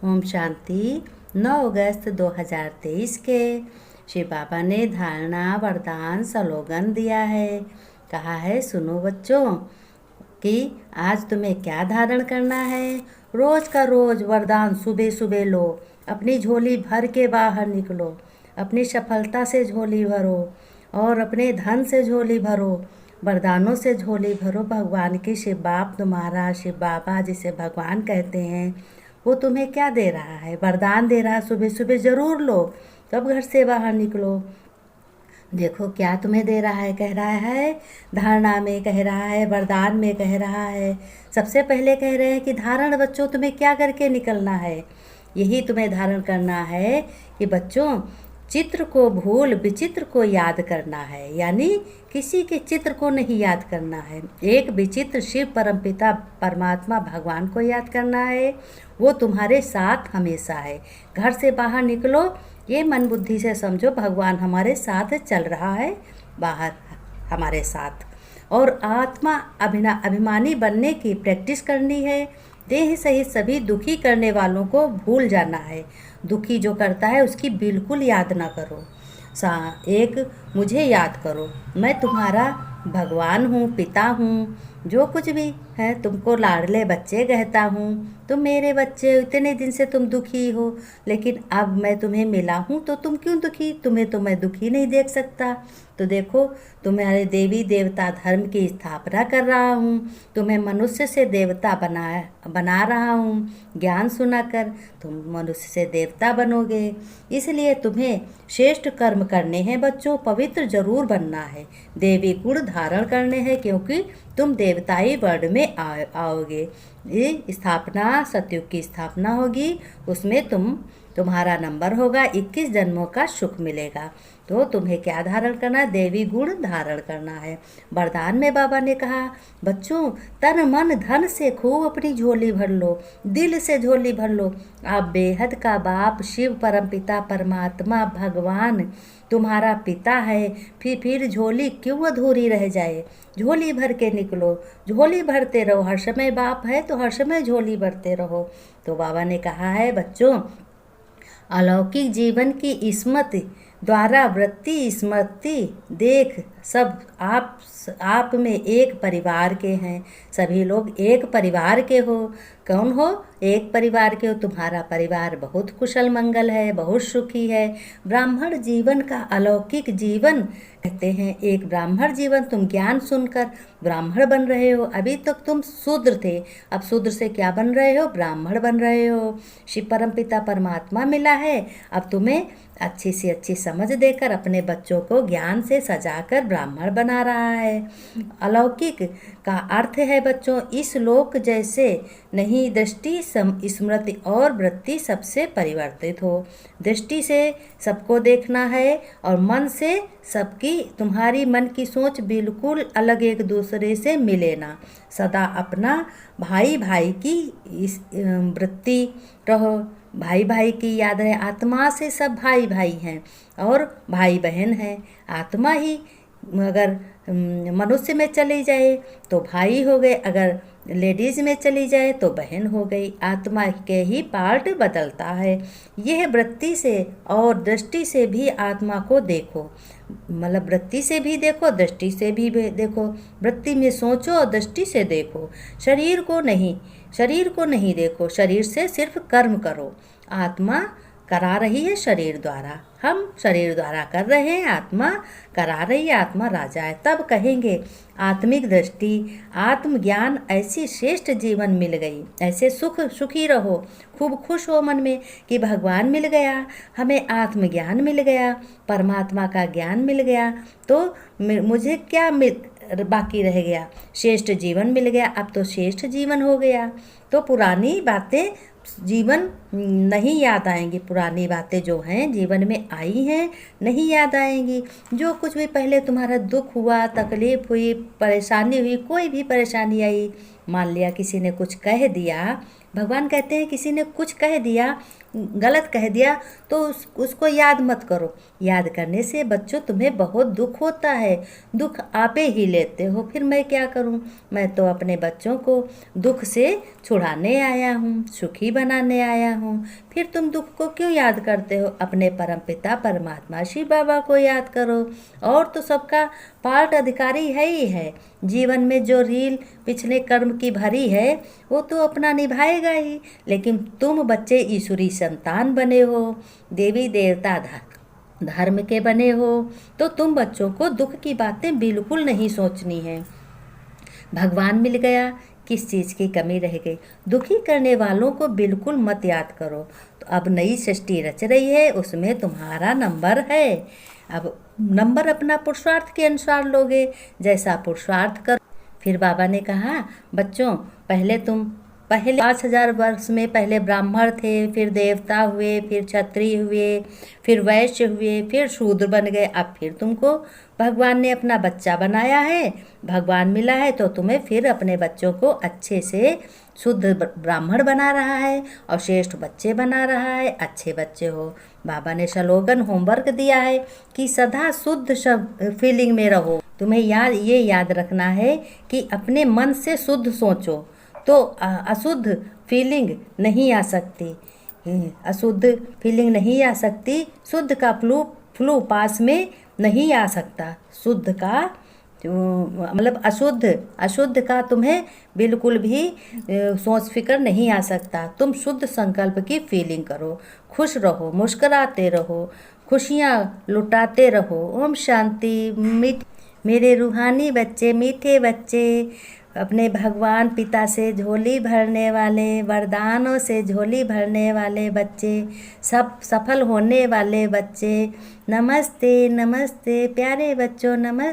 ओम शांति। 9 अगस्त 2023 के शिव बाबा ने धारणा वरदान स्लोगन दिया है। कहा है, सुनो बच्चों कि आज तुम्हें क्या धारण करना है। रोज का रोज वरदान सुबह सुबह लो, अपनी झोली भर के बाहर निकलो, अपनी सफलता से झोली भरो और अपने धन से झोली भरो, वरदानों से झोली भरो। भगवान की शिव बाप तुम्हारा शिव बाबा जिसे भगवान कहते हैं वो तुम्हें क्या दे रहा है, वरदान दे रहा है। सुबह सुबह ज़रूर लो, तब घर से बाहर निकलो। देखो क्या तुम्हें दे रहा है। कह रहा है धारणा में, कह रहा है वरदान में, कह रहा है सबसे पहले कह रहे हैं कि धारण बच्चों तुम्हें क्या करके निकलना है। यही तुम्हें धारण करना है कि बच्चों चित्र को भूल विचित्र को याद करना है, यानी किसी के चित्र को नहीं याद करना है। एक विचित्र शिव परमपिता परमात्मा भगवान को याद करना है। वो तुम्हारे साथ हमेशा है। घर से बाहर निकलो, ये मन बुद्धि से समझो भगवान हमारे साथ चल रहा है, बाहर हमारे साथ। और आत्मा अभिमानी बनने की प्रैक्टिस करनी है। देह सहित सभी दुखी करने वालों को भूल जाना है। दुखी जो करता है उसकी बिल्कुल याद ना करो। एक मुझे याद करो, मैं तुम्हारा भगवान हूँ, पिता हूँ, जो कुछ भी है तुमको लाडले बच्चे कहता हूँ। तुम मेरे बच्चे, इतने दिन से तुम दुखी हो, लेकिन अब मैं तुम्हें मिला हूँ तो तुम क्यों दुखी। तुम्हें तो मैं दुखी नहीं देख सकता। तो देखो तुम्हारे देवी देवता धर्म की स्थापना कर रहा हूँ, तुम्हें मनुष्य से देवता बना रहा हूँ। ज्ञान सुनाकर तुम मनुष्य से देवता बनोगे। इसलिए तुम्हें श्रेष्ठ कर्म करने हैं बच्चों, पवित्र जरूर बनना है, देवी गुण धारण करने हैं, क्योंकि तुम देवताई वर्ण में आओगे। ये स्थापना सतयुग की स्थापना होगी, उसमें तुम्हारा नंबर होगा, 21 जन्मों का सुख मिलेगा। तो तुम्हें क्या धारण करना है, देवी गुण धारण करना है। वरदान में बाबा ने कहा बच्चों तन मन धन से खूब अपनी झोली भर लो, दिल से झोली भर लो। आप बेहद का बाप शिव परमपिता परमात्मा भगवान तुम्हारा पिता है, फिर झोली क्यों अधूरी रह जाए। झोली भर के निकलो, झोली भरते रहो। हर समय बाप है तो हर समय झोली भरते रहो। तो बाबा ने कहा है बच्चों, अलौकिक जीवन की स्मृति द्वारा वृत्ति स्मृति देख सब आप में एक परिवार के हैं। सभी लोग एक परिवार के हो। कौन हो? एक परिवार के हो। तुम्हारा परिवार बहुत कुशल मंगल है, बहुत सुखी है। ब्राह्मण जीवन का अलौकिक जीवन कहते हैं। एक ब्राह्मण जीवन, तुम ज्ञान सुनकर ब्राह्मण बन रहे हो। अभी तक तुम शूद्र थे, अब शूद्र से क्या बन रहे हो? ब्राह्मण बन रहे हो। शिव परमपिता परमात्मा मिला है। अब तुम्हें अच्छी से अच्छी समझ देकर अपने बच्चों को ज्ञान से सजाकर ब्राह्मण बना रहा है। अलौकिक का अर्थ है बच्चों इस लोक जैसे नहीं, दृष्टि स्मृति और वृत्ति सबसे परिवर्तित हो। दृष्टि से सबको देखना है और मन से सबकी, तुम्हारी मन की सोच बिल्कुल अलग, एक दूसरे से मिले ना। सदा अपना भाई भाई की वृत्ति रहो, भाई भाई की याद रहे। आत्मा से सब भाई भाई हैं और भाई बहन हैं। आत्मा ही अगर मनुष्य में चली जाए तो भाई हो गए, अगर लेडीज़ में चली जाए तो बहन हो गई। आत्मा के ही पार्ट बदलता है। यह वृत्ति से और दृष्टि से भी आत्मा को देखो, मतलब वृत्ति से भी देखो, दृष्टि से भी देखो। वृत्ति में सोचो और दृष्टि से देखो। शरीर को नहीं देखो, शरीर से सिर्फ कर्म करो। आत्मा करा रही है शरीर द्वारा, हम शरीर द्वारा कर रहे हैं, आत्मा करा रही है। आत्मा राजा है। तब कहेंगे आत्मिक दृष्टि, आत्मज्ञान, ऐसी श्रेष्ठ जीवन मिल गई। ऐसे सुखी रहो, खूब खुश हो मन में कि भगवान मिल गया, हमें आत्मज्ञान मिल गया, परमात्मा का ज्ञान मिल गया, तो मुझे क्या बाकी रह गया? श्रेष्ठ जीवन मिल गया। अब तो श्रेष्ठ जीवन हो गया, तो पुरानी बातें जीवन नहीं याद आएंगी। पुरानी बातें जो हैं जीवन में आई हैं नहीं याद आएंगी। जो कुछ भी पहले तुम्हारा दुख हुआ, तकलीफ हुई, परेशानी हुई, कोई भी परेशानी आई, मान लिया किसी ने कुछ कह दिया भगवान कहते हैं किसी ने कुछ कह दिया, गलत कह दिया, तो उसको याद मत करो। याद करने से बच्चों तुम्हें बहुत दुख होता है, दुख आपे ही लेते हो। फिर मैं क्या करूं? मैं तो अपने बच्चों को दुख से छुड़ाने आया हूँ, सुखी बनाने आया हूँ। फिर तुम दुख को क्यों याद करते हो? अपने परमपिता परमात्मा शिव बाबा को याद करो। और तो सबका पार्ट अधिकारी है ही है। जीवन में जो रील पिछले कर्म की भरी है वो तो अपना निभाएगा ही। लेकिन तुम बच्चे ईश्वरी संतान बने हो, देवी देवता धर्म के बने हो, तो तुम बच्चों को दुख की बातें बिल्कुल नहीं सोचनी है। भगवान मिल गया, किस चीज़ की कमी रह गई? दुखी करने वालों को बिल्कुल मत याद करो। तो अब नई सृष्टि रच रही है, उसमें तुम्हारा नंबर है। अब नंबर अपना पुरुषार्थ के अनुसार लोगे, जैसा पुरुषार्थ करो। फिर बाबा ने कहा, बच्चों पहले 5000 वर्ष में पहले ब्राह्मण थे, फिर देवता हुए, फिर क्षत्रिय हुए, फिर वैश्य हुए, फिर शूद्र बन गए। अब फिर तुमको भगवान ने अपना बच्चा बनाया है, भगवान मिला है, तो तुम्हें फिर अपने बच्चों को अच्छे से शुद्ध ब्राह्मण बना रहा है और श्रेष्ठ बच्चे बना रहा है। अच्छे बच्चे हो। बाबा ने स्लोगन होमवर्क दिया है कि सदा शुद्ध फीलिंग में रहो। तुम्हें ये याद रखना है कि अपने मन से शुद्ध सोचो तो अशुद्ध फीलिंग नहीं आ सकती। अशुद्ध फीलिंग नहीं आ सकती। शुद्ध का फ्लू पास में नहीं आ सकता। शुद्ध का मतलब अशुद्ध का तुम्हें बिल्कुल भी सोच फिक्र नहीं आ सकता। तुम शुद्ध संकल्प की फीलिंग करो, खुश रहो, मुस्कुराते रहो, खुशियाँ लुटाते रहो। ओम शांति। मेरे रूहानी बच्चे, मीठे बच्चे, अपने भगवान पिता से झोली भरने वाले, वरदानों से झोली भरने वाले बच्चे, सब सफल होने वाले बच्चे, नमस्ते नमस्ते प्यारे बच्चों, नमस्ते।